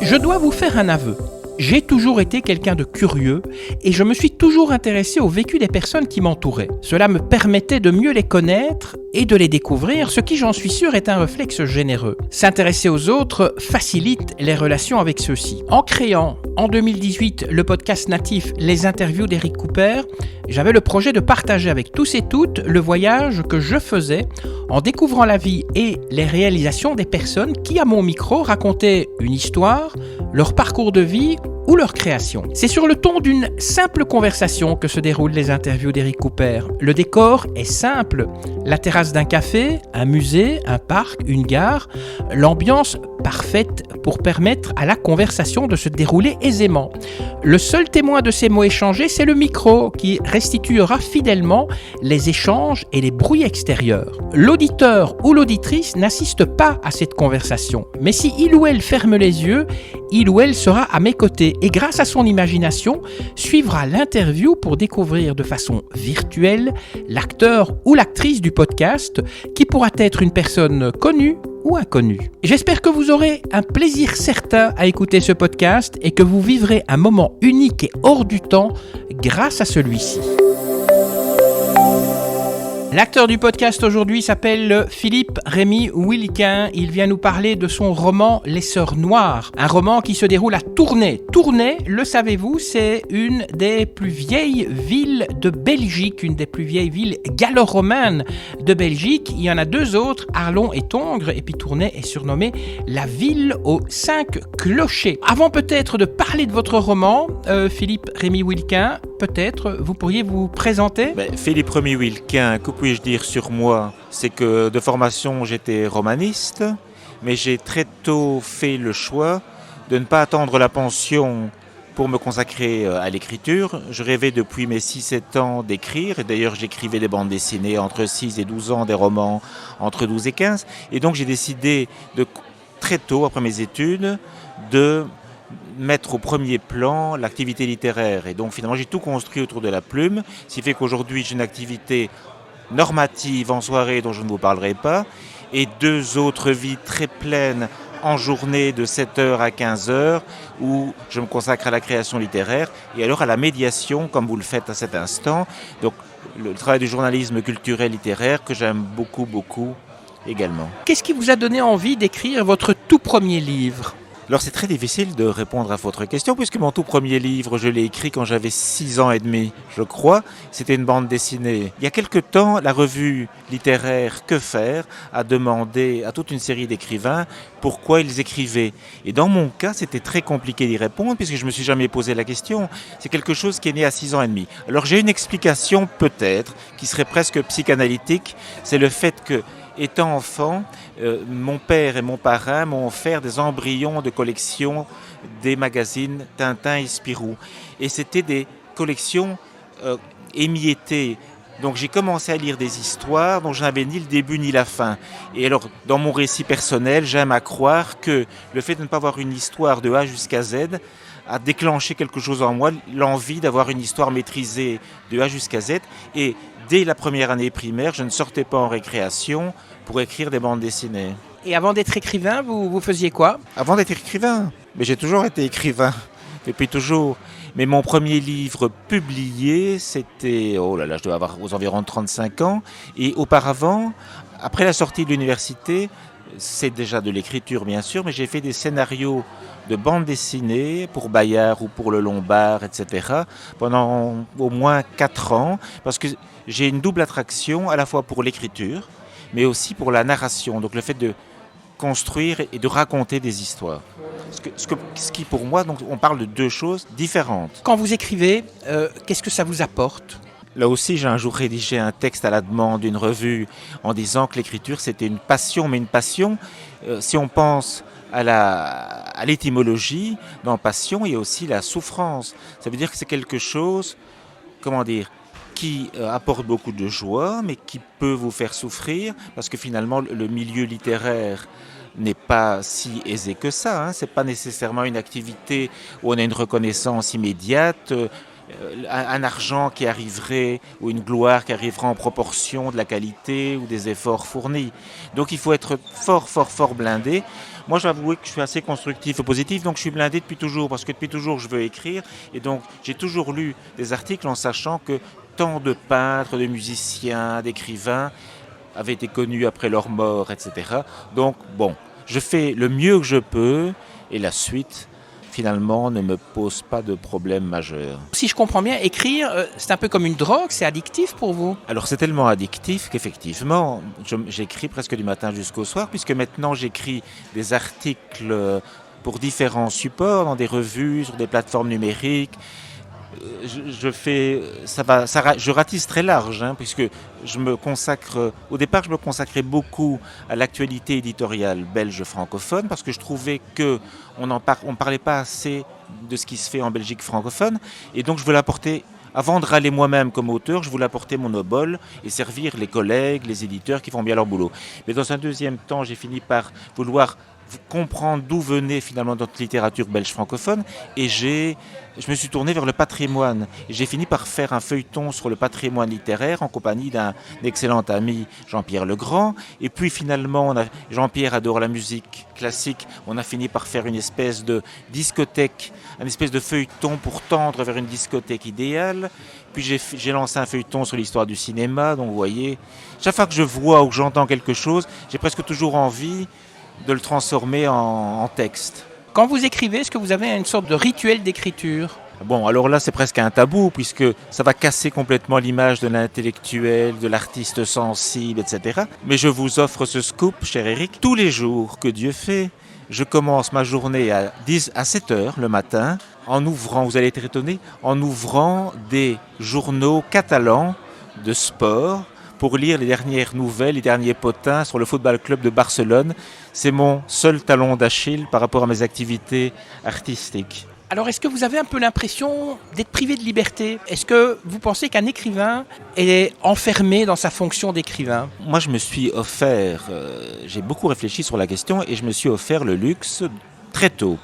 Je dois vous faire un aveu. J'ai toujours été quelqu'un de curieux et je me suis toujours intéressé au vécu des personnes qui m'entouraient. Cela me permettait de mieux les connaître et de les découvrir, ce qui, j'en suis sûr, est un réflexe généreux. S'intéresser aux autres facilite les relations avec ceux-ci. En créant, en 2018, le podcast natif Les interviews d'Eric Cooper, j'avais le projet de partager avec tous et toutes le voyage que je faisais en découvrant la vie et les réalisations des personnes qui, à mon micro, racontaient une histoire, leur parcours de vie ou leur création. C'est sur le ton d'une simple conversation que se déroulent les interviews d'Eric Cooper. Le décor est simple. La terrasse d'un café, un musée, un parc, une gare. L'ambiance parfaite pour permettre à la conversation de se dérouler aisément. Le seul témoin de ces mots échangés, c'est le micro qui restituera fidèlement les échanges et les bruits extérieurs. L'auditeur ou l'auditrice n'assiste pas à cette conversation, mais si il ou elle ferme les yeux, il ou elle sera à mes côtés et grâce à son imagination, suivra l'interview pour découvrir de façon virtuelle l'acteur ou l'actrice du podcast qui pourra être une personne connue ou inconnue. J'espère que vous aurez un plaisir certain à écouter ce podcast et que vous vivrez un moment unique et hors du temps grâce à celui-ci. L'acteur du podcast aujourd'hui s'appelle Philippe Rémy Wilquin. Il vient nous parler de son roman Les Sœurs Noires, un roman qui se déroule à Tournai. Tournai, le savez-vous, c'est une des plus vieilles villes de Belgique, une des plus vieilles villes gallo-romaines de Belgique. Il y en a deux autres, Arlon et Tongres, et puis Tournai est surnommée la ville aux 5 clochers. Avant peut-être de parler de votre roman, Philippe Rémy Wilquin, peut-être vous pourriez vous présenter? Philippe Rémy Wilquin, que puis-je dire sur moi? C'est que de formation j'étais romaniste, mais j'ai très tôt fait le choix de ne pas attendre la pension pour me consacrer à l'écriture. Je rêvais depuis mes 6-7 ans d'écrire, et d'ailleurs j'écrivais des bandes dessinées entre 6 et 12 ans, des romans entre 12 et 15, et donc j'ai décidé très tôt, après mes études, de mettre au premier plan l'activité littéraire. Et donc finalement j'ai tout construit autour de la plume, ce qui fait qu'aujourd'hui j'ai une activité normative en soirée dont je ne vous parlerai pas, et 2 autres vies très pleines en journée de 7h à 15h où je me consacre à la création littéraire et alors à la médiation comme vous le faites à cet instant. Donc le travail du journalisme culturel littéraire que j'aime beaucoup également. Qu'est-ce qui vous a donné envie d'écrire votre tout premier livre ? Alors c'est très difficile de répondre à votre question puisque mon tout premier livre, je l'ai écrit quand j'avais 6 ans et demi, je crois. C'était une bande dessinée. Il y a quelque temps, la revue littéraire Que faire a demandé à toute une série d'écrivains pourquoi ils écrivaient. Et dans mon cas, c'était très compliqué d'y répondre puisque je ne me suis jamais posé la question. C'est quelque chose qui est né à 6 ans et demi. Alors j'ai une explication peut-être qui serait presque psychanalytique. C'est le fait que étant enfant, mon père et mon parrain m'ont offert des embryons de collection des magazines Tintin et Spirou. Et c'était des collections émiettées. Donc j'ai commencé à lire des histoires dont je n'avais ni le début ni la fin. Et alors, dans mon récit personnel, j'aime à croire que le fait de ne pas avoir une histoire de A jusqu'à Z a déclenché quelque chose en moi, l'envie d'avoir une histoire maîtrisée de A jusqu'à Z. Et dès la première année primaire, je ne sortais pas en récréation pour écrire des bandes dessinées. Et avant d'être écrivain, vous faisiez quoi ? Avant d'être écrivain ? Mais j'ai toujours été écrivain, depuis toujours. Mais mon premier livre publié, c'était, je dois avoir aux environs de 35 ans. Et auparavant, après la sortie de l'université, c'est déjà de l'écriture bien sûr, mais j'ai fait des scénarios de bandes dessinées pour Bayard ou pour Le Lombard, etc. pendant au moins 4 ans, parce que j'ai une double attraction à la fois pour l'écriture, mais aussi pour la narration, donc le fait de construire et de raconter des histoires. Ce qui pour moi, donc, on parle de 2 choses différentes. Quand vous écrivez, qu'est-ce que ça vous apporte ? Là aussi, j'ai un jour rédigé un texte à la demande d'une revue en disant que l'écriture c'était une passion, mais une passion, si on pense à l'étymologie, dans passion, il y a aussi la souffrance. Ça veut dire que c'est quelque chose, qui apporte beaucoup de joie, mais qui peut vous faire souffrir, parce que finalement, le milieu littéraire n'est pas si aisé que ça. C'est pas nécessairement une activité où on a une reconnaissance immédiate. un argent qui arriverait ou une gloire qui arrivera en proportion de la qualité ou des efforts fournis. Donc il faut être fort, fort, fort blindé. Moi, je dois avouer que je suis assez constructif et positif, donc je suis blindé depuis toujours, parce que depuis toujours, je veux écrire. Et donc, j'ai toujours lu des articles en sachant que tant de peintres, de musiciens, d'écrivains avaient été connus après leur mort, etc. Donc, bon, je fais le mieux que je peux, et la suite, finalement, ne me pose pas de problème majeur. Si je comprends bien, écrire, c'est un peu comme une drogue, c'est addictif pour vous? Alors c'est tellement addictif qu'effectivement, j'écris presque du matin jusqu'au soir, puisque maintenant j'écris des articles pour différents supports, dans des revues, sur des plateformes numériques. Je ratisse très large, hein, puisque au départ je me consacrais beaucoup à l'actualité éditoriale belge francophone, parce que je trouvais qu'on ne parlait pas assez de ce qui se fait en Belgique francophone, et donc je voulais apporter, avant de râler moi-même comme auteur, je voulais apporter mon obol et servir les collègues, les éditeurs qui font bien leur boulot. Mais dans un deuxième temps, j'ai fini par vouloir comprendre d'où venait finalement notre littérature belge francophone, et je me suis tourné vers le patrimoine. Et j'ai fini par faire un feuilleton sur le patrimoine littéraire en compagnie d'un excellent ami, Jean-Pierre Legrand. Et puis finalement, Jean-Pierre adore la musique classique. On a fini par faire une espèce de discothèque, une espèce de feuilleton pour tendre vers une discothèque idéale. Puis j'ai lancé un feuilleton sur l'histoire du cinéma. Donc vous voyez, chaque fois que je vois ou que j'entends quelque chose, j'ai presque toujours envie de le transformer en texte. Quand vous écrivez, est-ce que vous avez une sorte de rituel d'écriture? Bon, alors là, c'est presque un tabou, puisque ça va casser complètement l'image de l'intellectuel, de l'artiste sensible, etc. Mais je vous offre ce scoop, cher Eric. Tous les jours que Dieu fait, je commence ma journée à 7 heures le matin, en ouvrant, vous allez être étonnés, en ouvrant des journaux catalans de sport, pour lire les dernières nouvelles, les derniers potins sur le Football Club de Barcelone. C'est mon seul talon d'Achille par rapport à mes activités artistiques. Alors, est-ce que vous avez un peu l'impression d'être privé de liberté? Est-ce que vous pensez qu'un écrivain est enfermé dans sa fonction d'écrivain? Moi, je me suis offert, j'ai beaucoup réfléchi sur la question, et je me suis offert le luxe, très tôt,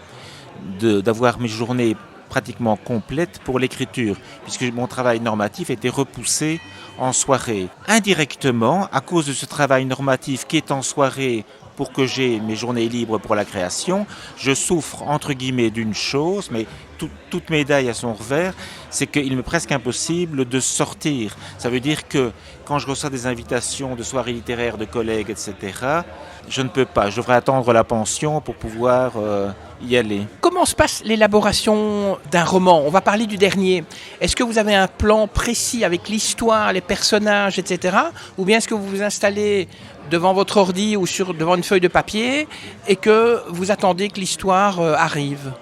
d'avoir mes journées pratiquement complètes pour l'écriture, puisque mon travail normatif était repoussé en soirée. Indirectement, à cause de ce travail normatif qui est en soirée pour que j'ai mes journées libres pour la création, je souffre entre guillemets d'une chose, mais toute médaille a son revers, c'est qu'il m'est presque impossible de sortir. Ça veut dire que quand je reçois des invitations de soirées littéraires de collègues, etc., je ne peux pas. Je devrais attendre la pension pour pouvoir y aller. Comment se passe l'élaboration d'un roman? On va parler du dernier. Est-ce que vous avez un plan précis avec l'histoire, les personnages, etc. Ou bien est-ce que vous vous installez devant votre ordi ou devant une feuille de papier et que vous attendez que l'histoire arrive?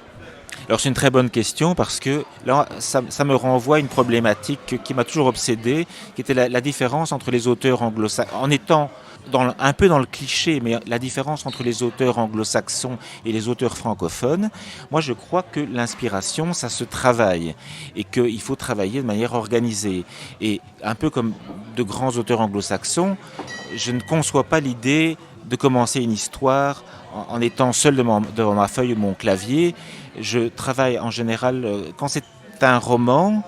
Alors c'est une très bonne question, parce que là, ça me renvoie à une problématique qui m'a toujours obsédé, qui était la différence entre les auteurs anglo-saxons, en étant un peu dans le cliché, mais la différence entre les auteurs anglo-saxons et les auteurs francophones. Moi, je crois que l'inspiration, ça se travaille, et qu'il faut travailler de manière organisée. Et un peu comme de grands auteurs anglo-saxons, je ne conçois pas l'idée de commencer une histoire en étant seul devant ma feuille ou mon clavier. Je travaille en général, quand c'est un roman,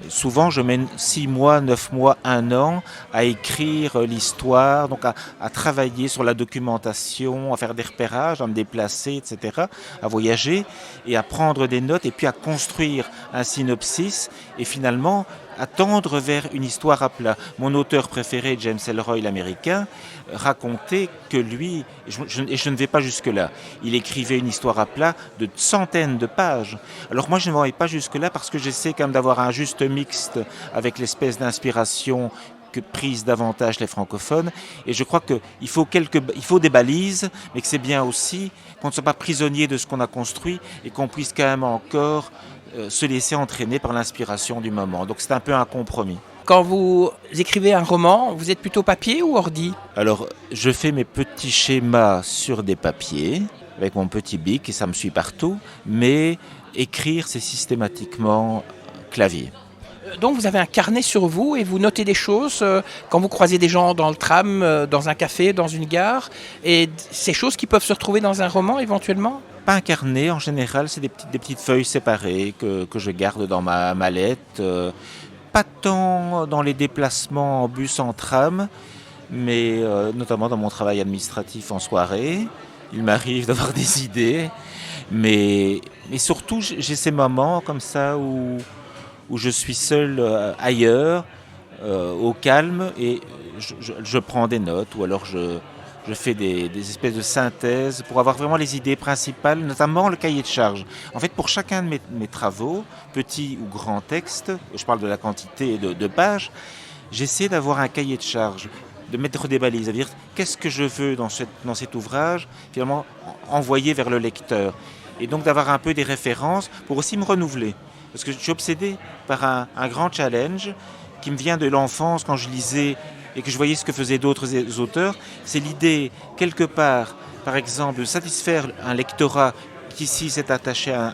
souvent je mets 6 mois, 9 mois, 1 an à écrire l'histoire, donc à travailler sur la documentation, à faire des repérages, à me déplacer, etc., à voyager et à prendre des notes, et puis à construire un synopsis, et finalement à tendre vers une histoire à plat. Mon auteur préféré, James Ellroy, l'américain, racontait que lui, et je ne vais pas jusque-là, il écrivait une histoire à plat de centaines de pages. Alors moi, je ne vais pas jusque-là, parce que j'essaie quand même d'avoir un juste mixte avec l'espèce d'inspiration que prise davantage les francophones. Et je crois qu'il faut des balises, mais que c'est bien aussi qu'on ne soit pas prisonnier de ce qu'on a construit, et qu'on puisse quand même encore se laisser entraîner par l'inspiration du moment. Donc c'est un peu un compromis. Quand vous écrivez un roman, vous êtes plutôt papier ou ordi? Alors, je fais mes petits schémas sur des papiers, avec mon petit bic, et ça me suit partout, mais écrire, c'est systématiquement clavier. Donc vous avez un carnet sur vous et vous notez des choses quand vous croisez des gens dans le tram, dans un café, dans une gare, et ces choses qui peuvent se retrouver dans un roman éventuellement? pas un carnet, en général, c'est des petites feuilles séparées que je garde dans ma mallette. Pas tant dans les déplacements en bus, en tram, mais notamment dans mon travail administratif en soirée. Il m'arrive d'avoir des idées, mais surtout j'ai ces moments comme ça où je suis seul ailleurs, au calme, et je prends des notes, ou alors je fais des espèces de synthèses pour avoir vraiment les idées principales, notamment le cahier de charge. En fait, pour chacun de mes travaux, petits ou grands textes, je parle de la quantité de pages, j'essaie d'avoir un cahier de charge, de mettre des balises, c'est-à-dire qu'est-ce que je veux dans cet ouvrage, finalement envoyer vers le lecteur. Et donc d'avoir un peu des références pour aussi me renouveler. Parce que je suis obsédé par un grand challenge qui me vient de l'enfance quand je lisais et que je voyais ce que faisaient d'autres auteurs. C'est l'idée, quelque part, par exemple, de satisfaire un lectorat qui, ici, s'est attaché à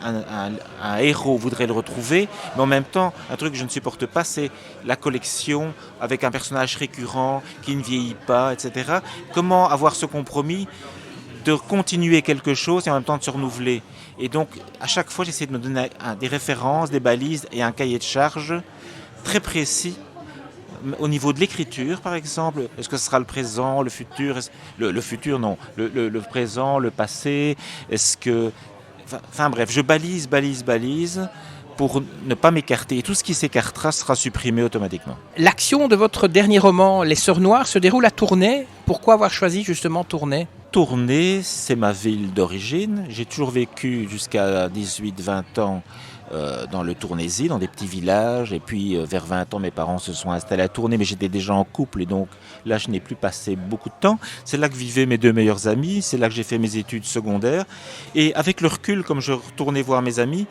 un héros, voudrait le retrouver, mais en même temps, un truc que je ne supporte pas, c'est la collection avec un personnage récurrent qui ne vieillit pas, etc. Comment avoir ce compromis de continuer quelque chose et en même temps de se renouveler. Et donc, à chaque fois, j'essaie de me donner des références, des balises et un cahier de charge très précis au niveau de l'écriture, par exemple. Est-ce que ce sera le présent, le futur, le futur, non, le présent, le passé, est-ce que... Enfin bref, je balise pour ne pas m'écarter. Et tout ce qui s'écartera sera supprimé automatiquement. L'action de votre dernier roman, Les Sœurs Noires, se déroule à Tournai. Pourquoi avoir choisi justement Tournai ? Tournai, c'est ma ville d'origine. J'ai toujours vécu jusqu'à 18-20 ans dans le Tournaisis, dans des petits villages. Et puis vers 20 ans, mes parents se sont installés à Tournai, mais j'étais déjà en couple et donc là, je n'ai plus passé beaucoup de temps. C'est là que vivaient mes deux meilleurs amis, c'est là que j'ai fait mes études secondaires. Et avec le recul, comme je retournais voir mes amis,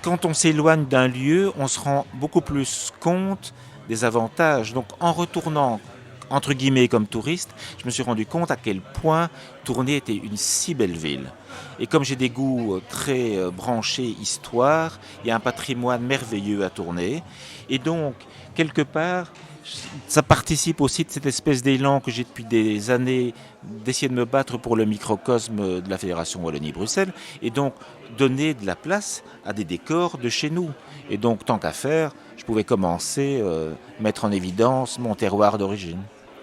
quand on s'éloigne d'un lieu, on se rend beaucoup plus compte des avantages. Donc en retournant, entre guillemets, comme touriste, je me suis rendu compte à quel point Tournai était une si belle ville. Et comme j'ai des goûts très branchés histoire, il y a un patrimoine merveilleux à Tournai. Et donc, quelque part, ça participe aussi de cette espèce d'élan que j'ai depuis des années d'essayer de me battre pour le microcosme de la Fédération Wallonie-Bruxelles et donc donner de la place à des décors de chez nous. Et donc, tant qu'à faire, je pouvais commencer à mettre en évidence mon terroir d'origine.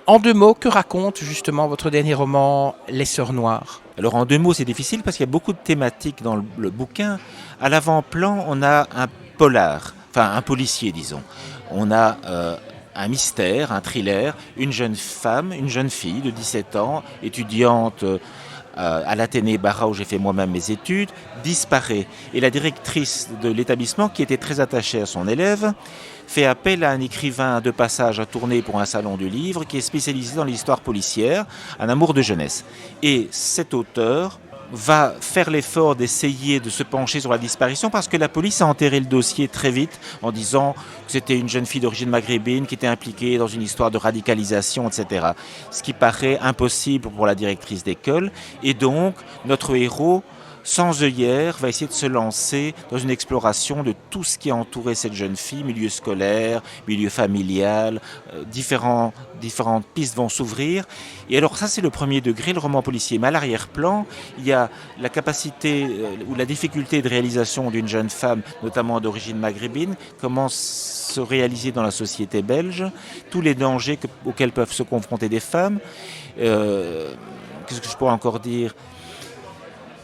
En 2 mots, que raconte justement votre dernier roman, Les Sœurs Noires ? Alors en 2 mots, c'est difficile parce qu'il y a beaucoup de thématiques dans le bouquin. À l'avant-plan, on a un polar, enfin un policier, disons. On a un mystère, un thriller, une jeune femme, une jeune fille de 17 ans, étudiante à l'Athénée Barra où j'ai fait moi-même mes études, disparaît. Et la directrice de l'établissement, qui était très attachée à son élève, fait appel à un écrivain de passage à Tournai pour un salon du livre qui est spécialisé dans l'histoire policière, un amour de jeunesse. Et cet auteur va faire l'effort d'essayer de se pencher sur la disparition parce que la police a enterré le dossier très vite en disant que c'était une jeune fille d'origine maghrébine qui était impliquée dans une histoire de radicalisation, etc. Ce qui paraît impossible pour la directrice d'école. Et donc, notre héros, sans œillère, va essayer de se lancer dans une exploration de tout ce qui a entouré cette jeune fille, milieu scolaire, milieu familial, différentes pistes vont s'ouvrir. Et alors ça, c'est le premier degré, le roman policier. Mais à l'arrière-plan, il y a la capacité ou la difficulté de réalisation d'une jeune femme, notamment d'origine maghrébine, comment se réaliser dans la société belge, tous les dangers auxquels peuvent se confronter des femmes. Qu'est-ce que je pourrais encore dire ?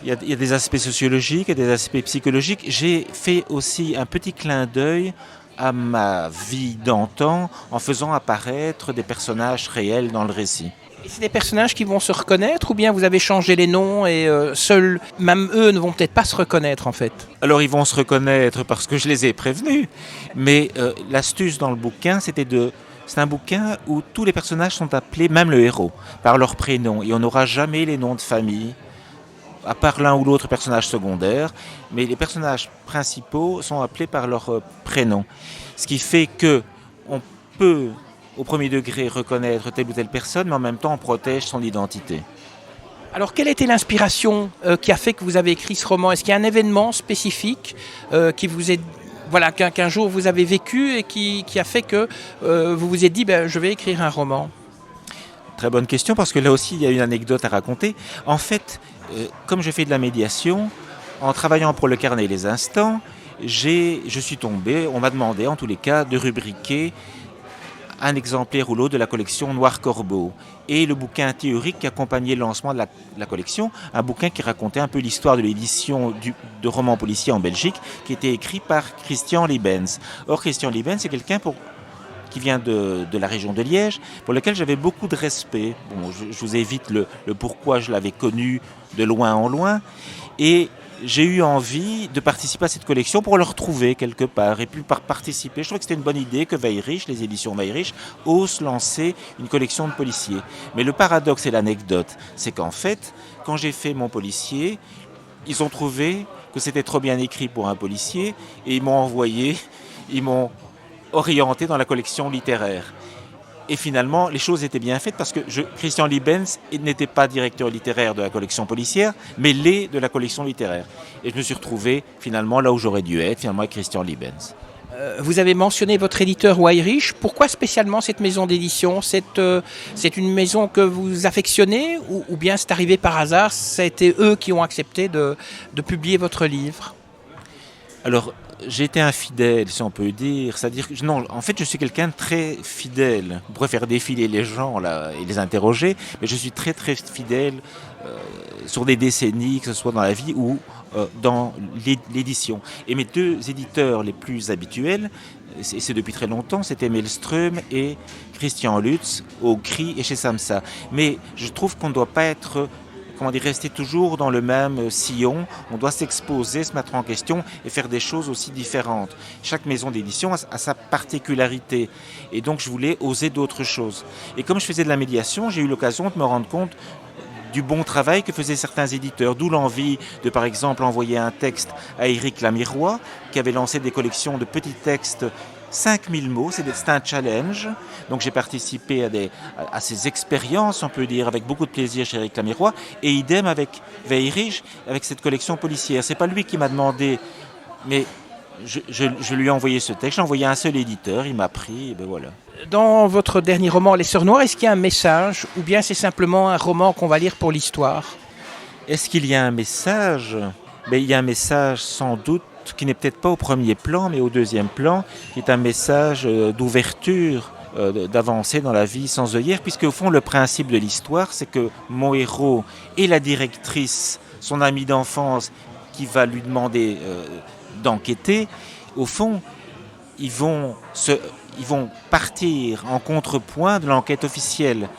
Il y a des aspects sociologiques et des aspects psychologiques. J'ai fait aussi un petit clin d'œil à ma vie d'antan en faisant apparaître des personnages réels dans le récit. Et c'est des personnages qui vont se reconnaître ou bien vous avez changé les noms et seuls, même eux, ne vont peut-être pas se reconnaître en fait ? Alors ils vont se reconnaître parce que je les ai prévenus, mais l'astuce dans le bouquin, c'est un bouquin où tous les personnages sont appelés, même le héros, par leur prénom et on n'aura jamais les noms de famille, à part l'un ou l'autre personnage secondaire, mais les personnages principaux sont appelés par leur prénom. Ce qui fait qu'on peut, au premier degré, reconnaître telle ou telle personne, mais en même temps, on protège son identité. Alors, quelle était l'inspiration qui a fait que vous avez écrit ce roman ? Est-ce qu'il y a un événement spécifique qui vous est... Voilà, qu'un jour vous avez vécu et qui a fait que vous vous êtes dit je vais écrire un roman ? Très bonne question, parce que là aussi, il y a une anecdote à raconter. En fait, comme je fais de la médiation, En travaillant pour le carnet Les Instants, je suis tombé, on m'a demandé en tous les cas de rubriquer un exemplaire ou l'autre de la collection Noir Corbeau et le bouquin théorique qui accompagnait le lancement de la collection, un bouquin qui racontait un peu l'histoire de l'édition de romans policiers en Belgique, qui était écrit par Christian Liebens. Or, Christian Liebens, c'est quelqu'un qui vient de la région de Liège, pour lequel j'avais beaucoup de respect. Bon, je vous évite le pourquoi je l'avais connu de loin en loin, et j'ai eu envie de participer à cette collection pour le retrouver quelque part et puis participer. Je trouvais que c'était une bonne idée que Weyrich, les éditions Weyrich, osent lancer une collection de policiers. Mais le paradoxe et l'anecdote, c'est qu'en fait, quand j'ai fait mon policier, ils ont trouvé que c'était trop bien écrit pour un policier et ils m'ont orienté dans la collection littéraire. Et finalement, les choses étaient bien faites parce que Christian Liebens n'était pas directeur littéraire de la collection policière, mais l'est de la collection littéraire. Et je me suis retrouvé finalement là où j'aurais dû être, finalement avec Christian Liebens. Vous avez mentionné votre éditeur Weyrich. Pourquoi spécialement cette maison d'édition ? C'est une maison que vous affectionnez ou bien c'est arrivé par hasard ? Ça a été eux qui ont accepté de publier votre livre ? Alors, j'ai été infidèle, si on peut dire. C'est-à-dire que, non, en fait, je suis quelqu'un de très fidèle. On pourrait faire défiler les gens là, et les interroger, mais je suis très, très fidèle sur des décennies, que ce soit dans la vie ou dans l'édition. Et mes deux éditeurs les plus habituels, et c'est depuis très longtemps, c'était Maelström et Christian Lutz, au CRI et chez Samsa. Mais je trouve qu'on ne doit pas être... rester toujours dans le même sillon. On doit s'exposer, se mettre en question et faire des choses aussi différentes. Chaque maison d'édition a sa particularité. Et donc, je voulais oser d'autres choses. Et comme je faisais de la médiation, j'ai eu l'occasion de me rendre compte du bon travail que faisaient certains éditeurs. D'où l'envie de, par exemple, envoyer un texte à Éric Lamirois, qui avait lancé des collections de petits textes 5000 mots, c'est un challenge. Donc j'ai participé à ces expériences, on peut dire, avec beaucoup de plaisir chez Éric Lamirois. Et idem avec Weyrich, avec cette collection policière. C'est pas lui qui m'a demandé, mais je lui ai envoyé ce texte. J'ai envoyé à un seul éditeur, il m'a pris, et ben voilà. Dans votre dernier roman, Les Sœurs Noires, est-ce qu'il y a un message ou bien c'est simplement un roman qu'on va lire pour l'histoire ? Est-ce qu'il y a un message ? Il y a un message sans doute qui n'est peut-être pas au premier plan, mais au deuxième plan, qui est un message d'ouverture, d'avancer dans la vie sans œillères, puisque au fond, le principe de l'histoire, c'est que mon héros et la directrice, son amie d'enfance, qui va lui demander d'enquêter, au fond, ils vont partir en contrepoint de l'enquête officielle,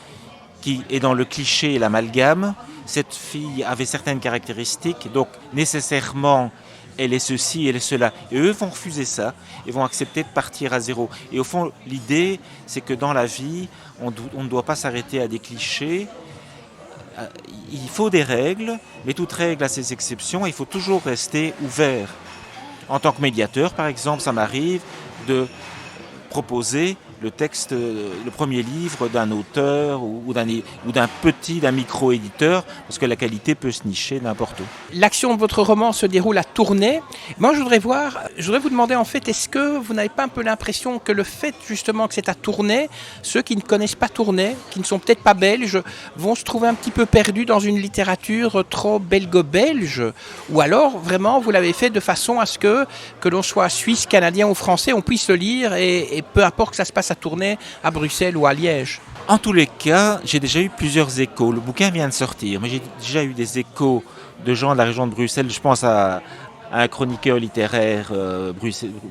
qui est dans le cliché et l'amalgame. Cette fille avait certaines caractéristiques, donc nécessairement, elle est ceci, elle est cela. Et eux vont refuser ça et vont accepter de partir à zéro. Et au fond, l'idée, c'est que dans la vie, on ne doit pas s'arrêter à des clichés. Il faut des règles, mais toute règle a ses exceptions. Il faut toujours rester ouvert. En tant que médiateur, par exemple, ça m'arrive de proposer le texte, le premier livre d'un auteur ou d'un micro-éditeur, parce que la qualité peut se nicher n'importe où. L'action de votre roman se déroule à Tournai. Moi, je voudrais vous demander en fait, est-ce que vous n'avez pas un peu l'impression que le fait justement que c'est à Tournai, ceux qui ne connaissent pas Tournai, qui ne sont peut-être pas belges, vont se trouver un petit peu perdus dans une littérature trop belgo-belge, ou alors vraiment vous l'avez fait de façon à ce que l'on soit suisse, canadien ou français, on puisse le lire et peu importe que ça se passe à Tournai, à Bruxelles ou à Liège. En tous les cas, j'ai déjà eu plusieurs échos. Le bouquin vient de sortir, mais j'ai déjà eu des échos de gens de la région de Bruxelles. Je pense à un chroniqueur littéraire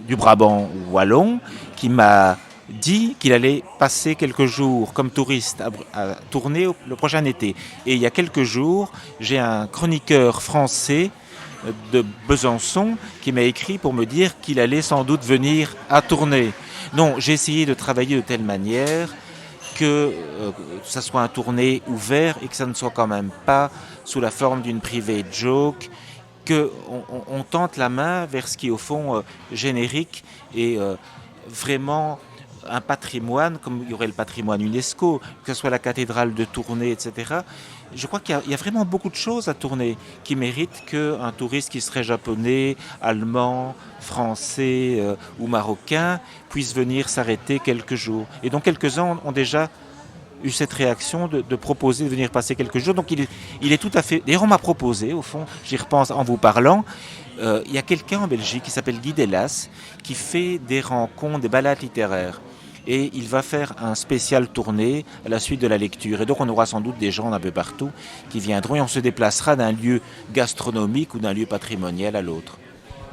du Brabant wallon qui m'a dit qu'il allait passer quelques jours comme touriste à Tournai le prochain été. Et il y a quelques jours, j'ai un chroniqueur français de Besançon qui m'a écrit pour me dire qu'il allait sans doute venir à Tournai. Non, j'ai essayé de travailler de telle manière que ça soit un Tournai ouvert et que ça ne soit quand même pas sous la forme d'une private joke, qu'on tente la main vers ce qui est au fond générique et vraiment un patrimoine, comme il y aurait le patrimoine UNESCO, que ce soit la cathédrale de Tournai, etc. Je crois qu'il y a vraiment beaucoup de choses à Tournai qui méritent qu'un touriste qui serait japonais, allemand, français ou marocain puisse venir s'arrêter quelques jours. Et donc quelques-uns ont déjà eu cette réaction de proposer de venir passer quelques jours. Donc il est tout à fait... D'ailleurs, on m'a proposé, au fond, j'y repense en vous parlant, il y a quelqu'un en Belgique qui s'appelle Guy Delas, qui fait des rencontres, des balades littéraires. Et il va faire un spécial tournée à la suite de la lecture. Et donc on aura sans doute des gens d'un peu partout qui viendront et on se déplacera d'un lieu gastronomique ou d'un lieu patrimonial à l'autre.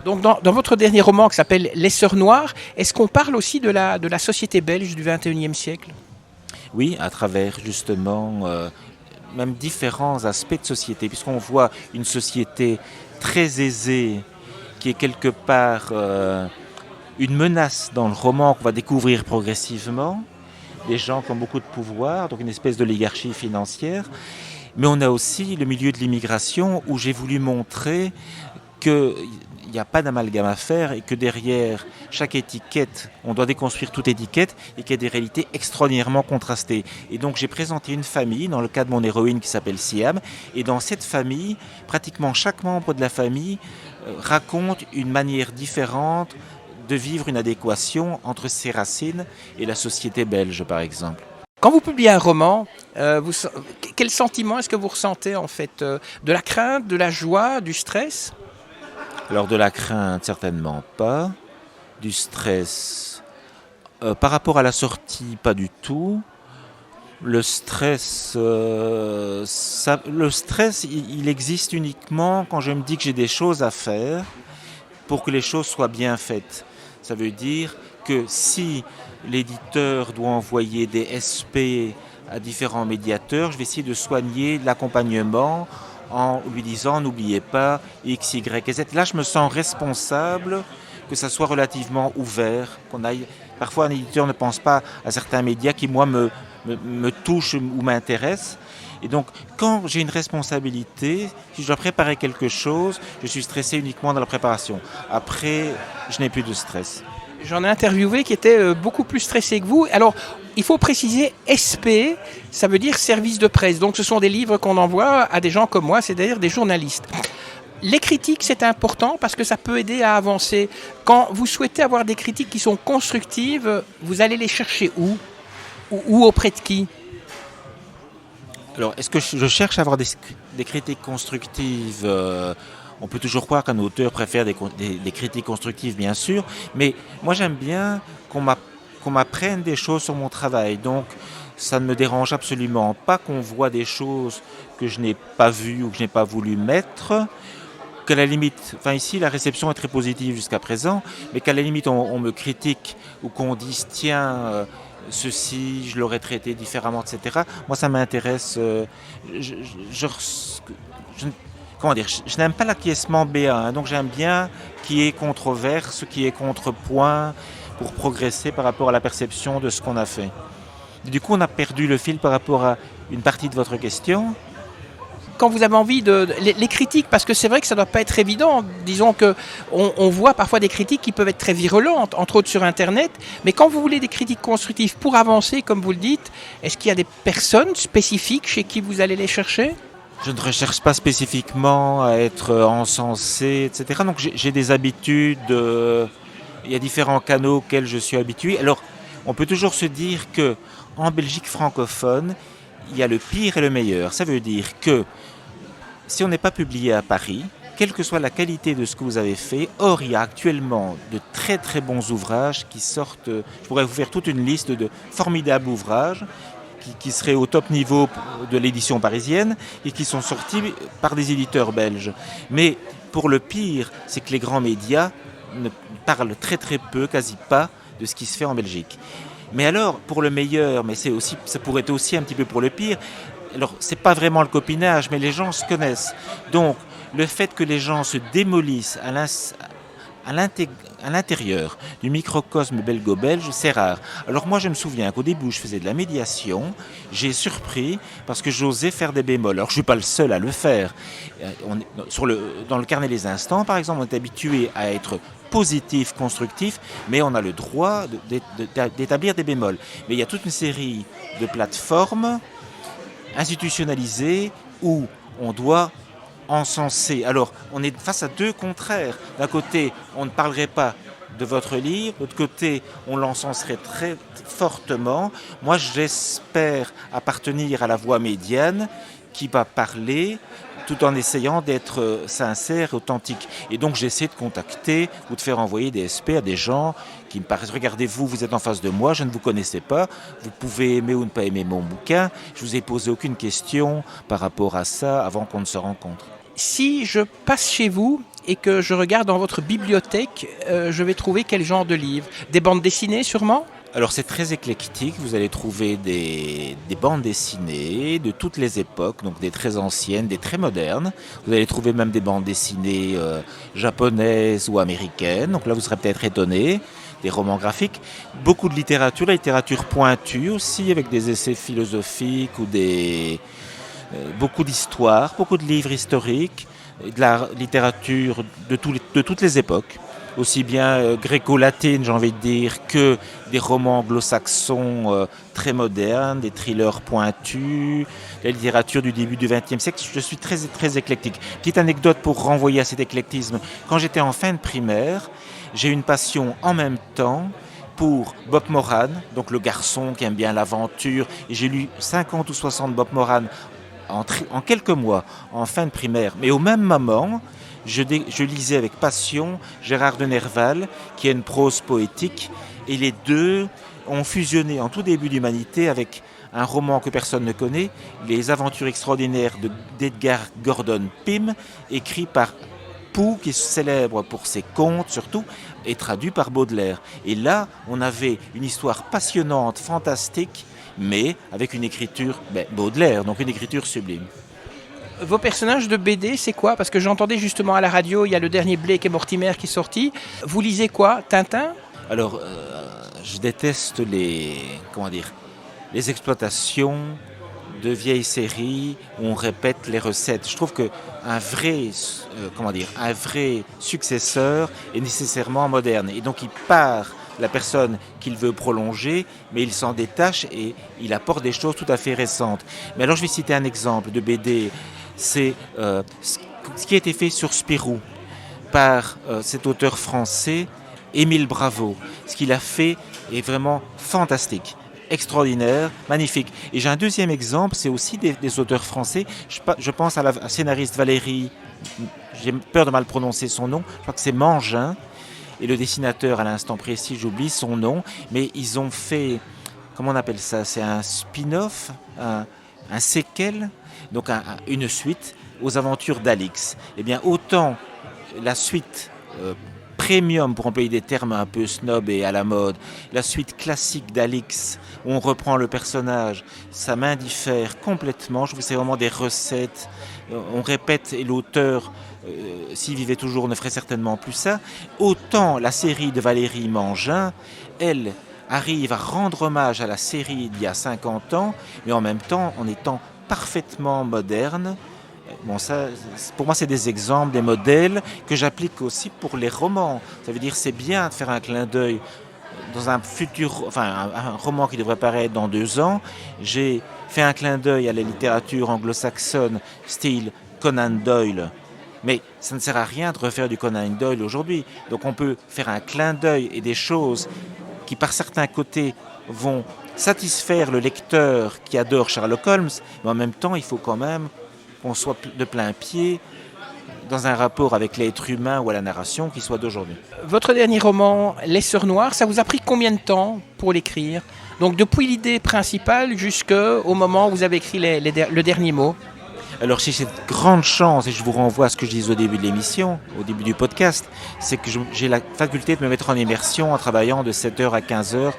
Donc dans votre dernier roman qui s'appelle Les Sœurs Noires, est-ce qu'on parle aussi de la société belge du XXIe siècle ? Oui, à travers justement même différents aspects de société, puisqu'on voit une société très aisée qui est quelque part une menace dans le roman qu'on va découvrir progressivement, des gens qui ont beaucoup de pouvoir, donc une espèce d'oligarchie financière, mais on a aussi le milieu de l'immigration où j'ai voulu montrer qu'il n'y a pas d'amalgame à faire et que derrière chaque étiquette, on doit déconstruire toute étiquette et qu'il y a des réalités extraordinairement contrastées. Et donc j'ai présenté une famille dans le cas de mon héroïne qui s'appelle Siam, et dans cette famille, pratiquement chaque membre de la famille raconte une manière différente de vivre une adéquation entre ses racines et la société belge, par exemple. Quand vous publiez un roman, quel sentiment est-ce que vous ressentez en fait ? De la crainte, de la joie, du stress ? Alors de la crainte, certainement pas. Du stress, par rapport à la sortie, pas du tout. Le stress, il existe uniquement quand je me dis que j'ai des choses à faire pour que les choses soient bien faites. Ça veut dire que si l'éditeur doit envoyer des SP à différents médiateurs, je vais essayer de soigner l'accompagnement en lui disant n'oubliez pas X, Y et Z. Là, je me sens responsable que ça soit relativement ouvert, qu'on aille... Parfois, un éditeur ne pense pas à certains médias qui, moi, me touchent ou m'intéressent. Et donc, quand j'ai une responsabilité, si je dois préparer quelque chose, je suis stressé uniquement dans la préparation. Après, je n'ai plus de stress. J'en ai interviewé qui étaient beaucoup plus stressés que vous. Alors, il faut préciser, SP, ça veut dire service de presse. Donc, ce sont des livres qu'on envoie à des gens comme moi, c'est-à-dire des journalistes. Les critiques, c'est important parce que ça peut aider à avancer. Quand vous souhaitez avoir des critiques qui sont constructives, vous allez les chercher où ? Ou auprès de qui ? Alors, est-ce que je cherche à avoir des critiques constructives ? On peut toujours croire qu'un auteur préfère des critiques constructives, bien sûr, mais moi j'aime bien qu'on m'apprenne des choses sur mon travail. Donc, ça ne me dérange absolument pas qu'on voit des choses que je n'ai pas vues ou que je n'ai pas voulu mettre. Qu'à la limite, enfin ici la réception est très positive jusqu'à présent, mais qu'à la limite on me critique ou qu'on dise tiens, ceci, je l'aurais traité différemment, etc. Moi, ça m'intéresse. Comment dire, je n'aime pas l'acquiescement B1, donc j'aime bien qu'il y ait controverse, qu'il y ait contrepoint pour progresser par rapport à la perception de ce qu'on a fait. Du coup, on a perdu le fil par rapport à une partie de votre question. Quand vous avez envie les critiques, parce que c'est vrai que ça ne doit pas être évident, disons qu'on voit parfois des critiques qui peuvent être très virulentes, entre autres sur Internet, mais quand vous voulez des critiques constructives pour avancer, comme vous le dites, est-ce qu'il y a des personnes spécifiques chez qui vous allez les chercher ? Je ne recherche pas spécifiquement à être encensé, etc. Donc j'ai des habitudes, il y a différents canaux auxquels je suis habitué. Alors, on peut toujours se dire qu'en Belgique francophone, il y a le pire et le meilleur. Ça veut dire que si on n'est pas publié à Paris, quelle que soit la qualité de ce que vous avez fait, or il y a actuellement de très très bons ouvrages qui sortent, je pourrais vous faire toute une liste de formidables ouvrages qui seraient au top niveau de l'édition parisienne et qui sont sortis par des éditeurs belges. Mais pour le pire, c'est que les grands médias ne parlent très très peu, quasi pas, de ce qui se fait en Belgique. Mais alors, pour le meilleur, mais ça pourrait être aussi un petit peu pour le pire, alors c'est pas vraiment le copinage, mais les gens se connaissent. Donc, le fait que les gens se démolissent à l'intérieur du microcosme belgo-belge, c'est rare. Alors moi, je me souviens qu'au début, je faisais de la médiation, j'ai surpris parce que j'osais faire des bémols. Alors, je ne suis pas le seul à le faire. Dans le carnet des instants, par exemple, on est habitué à être positif, constructif, mais on a le droit d'établir des bémols. Mais il y a toute une série de plateformes institutionnalisées où on doit encenser. Alors, on est face à deux contraires. D'un côté, on ne parlerait pas de votre livre. De l'autre côté, on l'encenserait très fortement. Moi, j'espère appartenir à la voix médiane qui va parler tout en essayant d'être sincère et authentique. Et donc j'essaie de contacter ou de faire envoyer des SP à des gens qui me paraissent, regardez vous êtes en face de moi, je ne vous connaissais pas, vous pouvez aimer ou ne pas aimer mon bouquin, je ne vous ai posé aucune question par rapport à ça avant qu'on ne se rencontre. Si je passe chez vous et que je regarde dans votre bibliothèque, je vais trouver quel genre de livres? Des bandes dessinées sûrement? Alors c'est très éclectique, vous allez trouver des bandes dessinées de toutes les époques, donc des très anciennes, des très modernes. Vous allez trouver même des bandes dessinées japonaises ou américaines, donc là vous serez peut-être étonné, des romans graphiques. Beaucoup de littérature, la littérature pointue aussi, avec des essais philosophiques ou beaucoup d'histoires, beaucoup de livres historiques, de la littérature de toutes les époques. Aussi bien gréco-latine, j'ai envie de dire, que des romans anglo-saxons très modernes, des thrillers pointus, la littérature du début du XXe siècle. Je suis très, très éclectique. Petite anecdote pour renvoyer à cet éclectisme. Quand j'étais en fin de primaire, j'ai eu une passion en même temps pour Bob Moran, donc le garçon qui aime bien l'aventure. Et j'ai lu 50 ou 60 Bob Moran en quelques mois, en fin de primaire. Mais au même moment, je lisais avec passion Gérard de Nerval, qui a une prose poétique, et les deux ont fusionné en tout début d'humanité avec un roman que personne ne connaît, Les Aventures extraordinaires d'Edgar Gordon Pym, écrit par Poe, qui est célèbre pour ses contes surtout, et traduit par Baudelaire. Et là, on avait une histoire passionnante, fantastique, mais avec une écriture Baudelaire, donc une écriture sublime. Vos personnages de BD, c'est quoi? Parce que j'entendais justement à la radio, il y a le dernier Blake et Mortimer qui est sorti. Vous lisez quoi? Tintin? Alors, je déteste les exploitations de vieilles séries où on répète les recettes. Je trouve qu'un vrai successeur est nécessairement moderne. Et donc, il part la personne qu'il veut prolonger, mais il s'en détache et il apporte des choses tout à fait récentes. Mais alors, je vais citer un exemple de BD. C'est ce qui a été fait sur Spirou par cet auteur français, Émile Bravo. Ce qu'il a fait est vraiment fantastique, extraordinaire, magnifique. Et j'ai un deuxième exemple, c'est aussi des auteurs français. Je pense à la scénariste Valérie, j'ai peur de mal prononcer son nom, je crois que c'est Mangin, et le dessinateur à l'instant précis, j'oublie son nom, mais ils ont fait, comment on appelle ça? C'est un spin-off, un séquel, donc une suite aux aventures d'Alix. Eh bien, autant la suite premium, pour employer des termes un peu snob et à la mode, la suite classique d'Alix, où on reprend le personnage, ça m'indiffère complètement. Je trouve que c'est vraiment des recettes, on répète, et l'auteur, s'il vivait toujours, ne ferait certainement plus ça. Autant la série de Valérie Mangin, elle arrive à rendre hommage à la série d'il y a 50 ans, mais en même temps en étant parfaitement moderne. Bon, ça, pour moi, c'est des exemples, des modèles que j'applique aussi pour les romans. Ça veut dire c'est bien de faire un clin d'œil dans un roman qui devrait paraître dans 2 ans. J'ai fait un clin d'œil à la littérature anglo-saxonne, style Conan Doyle. Mais ça ne sert à rien de refaire du Conan Doyle aujourd'hui. Donc on peut faire un clin d'œil et des choses qui, par certains côtés, vont satisfaire le lecteur qui adore Sherlock Holmes, mais en même temps, il faut quand même qu'on soit de plein pied dans un rapport avec l'être humain ou à la narration qui soit d'aujourd'hui. Votre dernier roman, Les Sœurs Noires, ça vous a pris combien de temps pour l'écrire? Donc depuis l'idée principale jusqu'au moment où vous avez écrit le dernier mot? Alors j'ai cette grande chance, et je vous renvoie à ce que je disais au début de l'émission, au début du podcast, c'est que j'ai la faculté de me mettre en immersion en travaillant de 7h à 15h,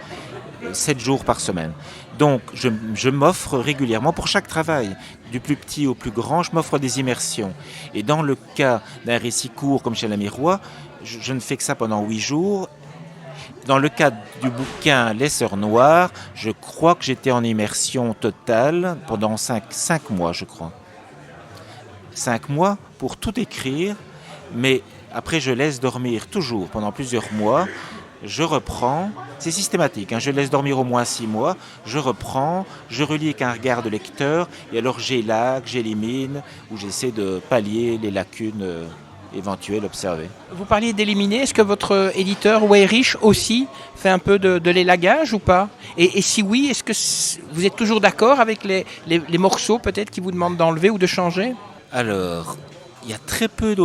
7 jours par semaine. Donc je m'offre régulièrement pour chaque travail, du plus petit au plus grand, je m'offre des immersions. Et dans le cas d'un récit court comme chez Lamirois, je ne fais que ça pendant 8 jours. Dans le cas du bouquin Les Sœurs Noires, je crois que j'étais en immersion totale pendant 5 mois, je crois. 5 mois pour tout écrire, mais après je laisse dormir toujours pendant plusieurs mois. Je reprends, c'est systématique, je laisse dormir au moins 6 mois, je reprends, je relis avec un regard de lecteur, et alors j'élague, j'élimine, ou j'essaie de pallier les lacunes éventuels observés. Vous parliez d'éliminer, est-ce que votre éditeur Weyrich aussi fait un peu de l'élagage ou pas ? Et si oui, est-ce que vous êtes toujours d'accord avec les morceaux peut-être qui vous demandent d'enlever ou de changer ? Alors, il y a très peu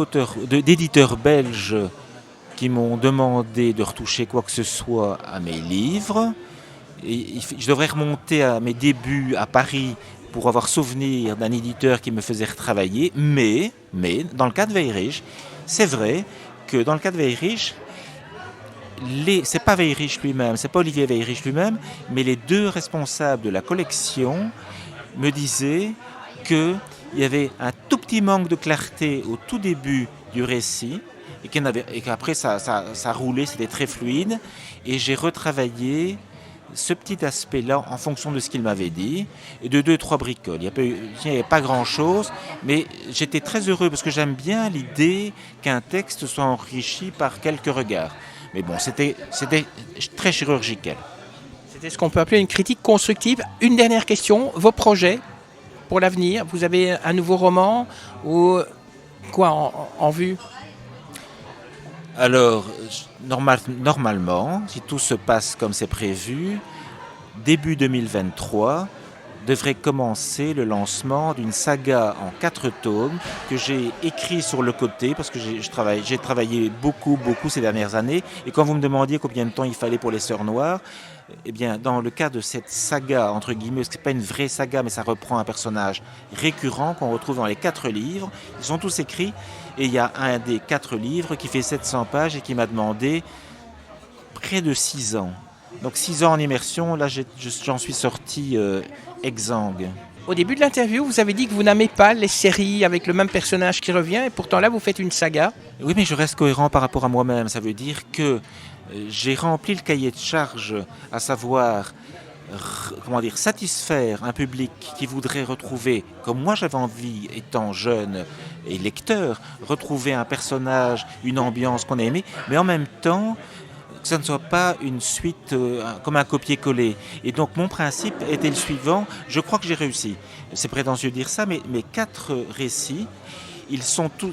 d'éditeurs belges qui m'ont demandé de retoucher quoi que ce soit à mes livres. Et je devrais remonter à mes débuts à Paris pour avoir souvenir d'un éditeur qui me faisait retravailler. Mais dans le cas de Weyrich, c'est vrai que dans le cas de Weyrich, c'est pas Weyrich lui-même, c'est pas Olivier Weyrich lui-même, mais les deux responsables de la collection me disaient qu'il y avait un tout petit manque de clarté au tout début du récit et qu'après ça roulait, c'était très fluide. Et j'ai retravaillé ce petit aspect-là en fonction de ce qu'il m'avait dit et de 2-3 bricoles. Il n'y avait pas grand-chose, mais j'étais très heureux parce que j'aime bien l'idée qu'un texte soit enrichi par quelques regards. Mais bon, c'était très chirurgical. C'était ce qu'on peut appeler une critique constructive. Une dernière question, vos projets pour l'avenir ? Vous avez un nouveau roman ou quoi en vue ? Alors, normalement, si tout se passe comme c'est prévu, début 2023, devrait commencer le lancement d'une saga en 4 tomes que j'ai écrit sur le côté parce que j'ai travaillé beaucoup ces dernières années. Et quand vous me demandiez combien de temps il fallait pour les Sœurs Noires, eh bien, dans le cas de cette saga, entre guillemets, ce n'est pas une vraie saga, mais ça reprend un personnage récurrent qu'on retrouve dans les 4 livres. Ils sont tous écrits et il y a un des 4 livres qui fait 700 pages et qui m'a demandé près de 6 ans. Donc 6 ans en immersion, là j'en suis sorti exsangue. Au début de l'interview, vous avez dit que vous n'aimez pas les séries avec le même personnage qui revient et pourtant là vous faites une saga. Oui, mais je reste cohérent par rapport à moi-même. Ça veut dire que j'ai rempli le cahier de charge, à savoir satisfaire un public qui voudrait retrouver, comme moi j'avais envie étant jeune et lecteur, retrouver un personnage, une ambiance qu'on a aimée, mais en même temps que ça ne soit pas une suite comme un copier-coller. Et donc mon principe était le suivant, je crois que j'ai réussi. C'est prétentieux de dire ça, mais mes 4 récits,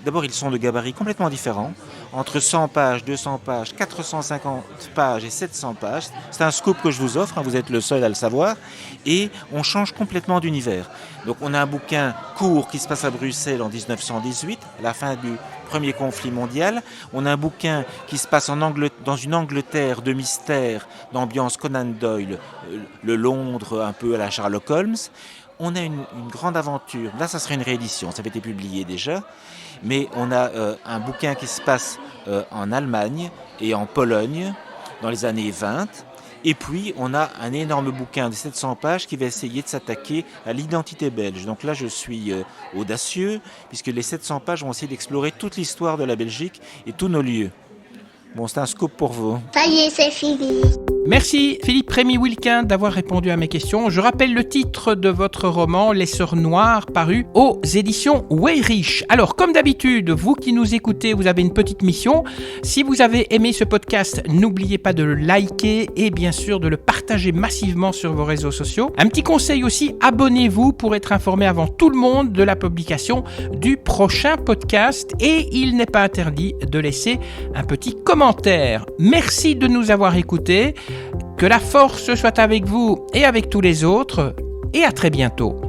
d'abord ils sont de gabarits complètement différents, entre 100 pages, 200 pages, 450 pages et 700 pages. C'est un scoop que je vous offre, vous êtes le seul à le savoir, et on change complètement d'univers. Donc on a un bouquin court qui se passe à Bruxelles en 1918, à la fin du premier conflit mondial. On a un bouquin qui se passe dans une Angleterre de mystère, d'ambiance Conan Doyle, le Londres un peu à la Sherlock Holmes. On a une grande aventure. Là, ça serait une réédition, ça avait été publié déjà. Mais on a un bouquin qui se passe en Allemagne et en Pologne dans les années 20. Et puis, on a un énorme bouquin de 700 pages qui va essayer de s'attaquer à l'identité belge. Donc là, je suis audacieux, puisque les 700 pages vont essayer d'explorer toute l'histoire de la Belgique et tous nos lieux. Bon, c'est un scoop pour vous. Ça y est, c'est fini. Merci Philippe Rémy-Wilquin d'avoir répondu à mes questions. Je rappelle le titre de votre roman Les Sœurs Noires, paru aux éditions Weyrich. Alors, comme d'habitude, vous qui nous écoutez, vous avez une petite mission. Si vous avez aimé ce podcast, n'oubliez pas de le liker et bien sûr de le partager massivement sur vos réseaux sociaux. Un petit conseil aussi, abonnez-vous pour être informé avant tout le monde de la publication du prochain podcast et il n'est pas interdit de laisser un petit commentaire. Merci de nous avoir écoutés. Que la force soit avec vous et avec tous les autres, et à très bientôt.